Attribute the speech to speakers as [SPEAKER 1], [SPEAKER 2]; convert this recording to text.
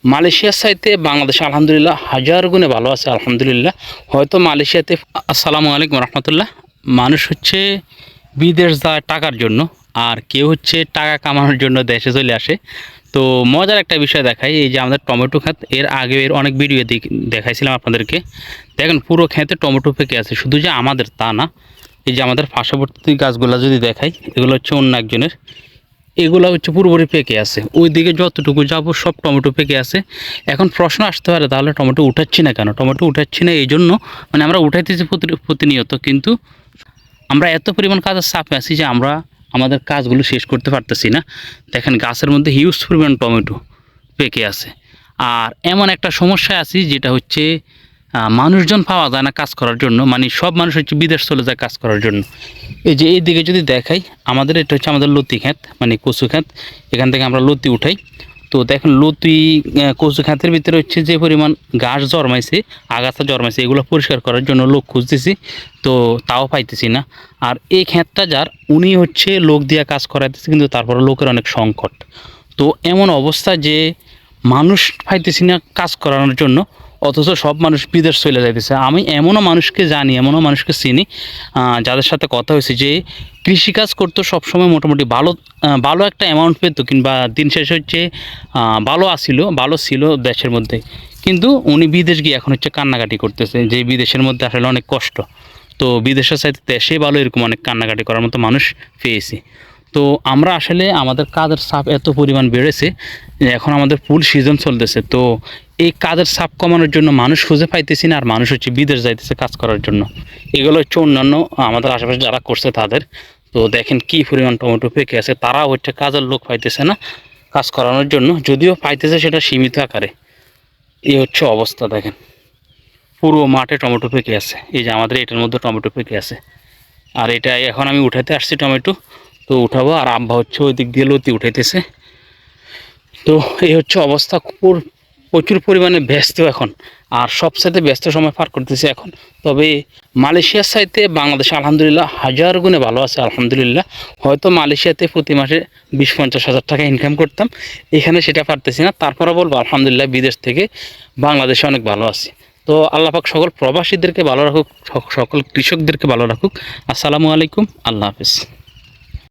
[SPEAKER 1] মালয়েশিয়ার চাইতে বাংলাদেশে আলহামদুলিল্লাহ হাজার গুণে ভালো আছে আলহামদুলিল্লাহ। হয়তো মালয়েশিয়াতে আসসালামু আলাইকুম রহমতুল্লাহ। মানুষ হচ্ছে বিদেশ যায় টাকার জন্য, আর কেউ হচ্ছে টাকা কামানোর জন্য দেশে চলে আসে। তো মজার একটা বিষয় দেখাই, এই যে আমাদের টমেটো ক্ষেত, এর আগে এর অনেক ভিডিও দেখাইছিলাম আপনাদেরকে। দেখেন পুরো ক্ষেতে টমেটো পেকে আছে, শুধু যে আমাদের তা না। এই যে আমাদের পার্শ্ববর্তী গাছগুলো যদি দেখাই, এগুলো হচ্ছে অন্য একজনের। এগুলো হচ্ছে পুরোপুরি পেকে আছে, ওই দিকে যতটুকু যাব সব টমেটো পেকে আছে। এখন প্রশ্ন আসতে পারে তাহলে টমেটো উঠাচ্ছি না কেন? টমেটো উঠাচ্ছি না এই জন্য, মানে আমরা উঠাইতেছি প্রতিনিয়ত, কিন্তু আমরা এত পরিমাণ কাজের চাপে আছি যে আমরা আমাদের কাজগুলো শেষ করতে পারতেছি না। দেখেন গাছের মধ্যে হিউজ পরিমাণ টমেটো পেকে আছে। আর এমন একটা সমস্যায় আছি যেটা হচ্ছে মানুষজন পাওয়া যায় না কাজ করার জন্য, মানে সব মানুষ হচ্ছে বিদেশ চলে যায় কাজ করার জন্য। এই যে এই দিকে যদি দেখাই, আমাদের এটা হচ্ছে আমাদের লতি ক্ষেত, মানে কচু ক্ষেত। এখান থেকে আমরা লতি উঠাই। তো দেখেন লতি কচু ক্ষেতের ভিতরে হচ্ছে যে পরিমাণ ঘাস জন্মাইছে, আগাছা জন্মাইছে, এগুলো পরিষ্কার করার জন্য লোক খুঁজতেছি, তো তাও পাইতেছি না। আর এই ক্ষেতটা যার, উনি হচ্ছে লোক দিয়ে কাজ করাইতেছে, কিন্তু তারপরে লোকের অনেক সংকট। তো এমন অবস্থা যে মানুষ পাইতেছি না কাজ করানোর জন্য, অথচ সব মানুষ বিদেশ চলে যাইতেছে। আমি এমনও মানুষকে জানি, এমনও মানুষকে চিনি যাদের সাথে কথা হয়েছে যে কৃষিকাজ করতো সবসময় মোটামুটি ভালো ভালো একটা অ্যামাউন্ট পেত, কিংবা দিন শেষে হচ্ছে ভালো ছিল দেশের মধ্যে। কিন্তু উনি বিদেশ গিয়ে এখন হচ্ছে কান্নাকাটি করতেছে যে বিদেশের মধ্যে আসলে অনেক কষ্ট। তো বিদেশের চাইতে দেশে ভালো, এরকম অনেক কান্নাকাটি করার মতো মানুষ পেয়েছি। তো আমরা আসলে আমাদের কাজের চাপ এত পরিমাণ বেড়েছে যে এখন আমাদের ফুল সিজন চলতেছে। তো এই কাজের চাপ কমানোর জন্য মানুষ খুঁজে পাইতেছি না, আর মানুষ হচ্ছে বিদেশ যাইতেছে কাজ করার জন্য। এগুলো হচ্ছে অন্যান্য আমাদের আশেপাশে যারা করছে তাদের। তো দেখেন কি পরিমাণ টমেটো পেকে আছে, তারাও হচ্ছে কাজের লোক পাইতেছে না কাজ করানোর জন্য, যদিও পাইতেছে সেটা সীমিত আকারে। এই হচ্ছে অবস্থা। দেখেন পুরো মাঠে টমেটো পেকে আছে, এই যে আমাদের এটার মধ্যে টমেটো পেকে আছে। আর এটা এখন আমি উঠাতে আসছি টমেটো, তো উঠাবো। আর আব্বা হচ্ছে ওই দিক দিয়ে লতি উঠাইতেছে। তো এই হচ্ছে অবস্থা, প্রচুর পরিমাণে ব্যস্ত এখন, আর সবসাথে ব্যস্ত সময় পার করতেছি এখন। তবে মালয়েশিয়ার চাইতে বাংলাদেশে আলহামদুলিল্লাহ হাজার গুণে ভালো আছে আলহামদুলিল্লাহ। হয়তো মালয়েশিয়াতে প্রতি মাসে 20-50 হাজার টাকা ইনকাম করতাম, এখানে সেটা পারতেছি না। তারপরে বলবো আলহামদুলিল্লাহ বিদেশ থেকে বাংলাদেশে অনেক ভালো আছি। তো আল্লাহ পাক সকল প্রবাসীদেরকে ভালো রাখুক, সকল কৃষকদেরকে ভালো রাখুক। আসসালামু আলাইকুম, আল্লাহ হাফিজ।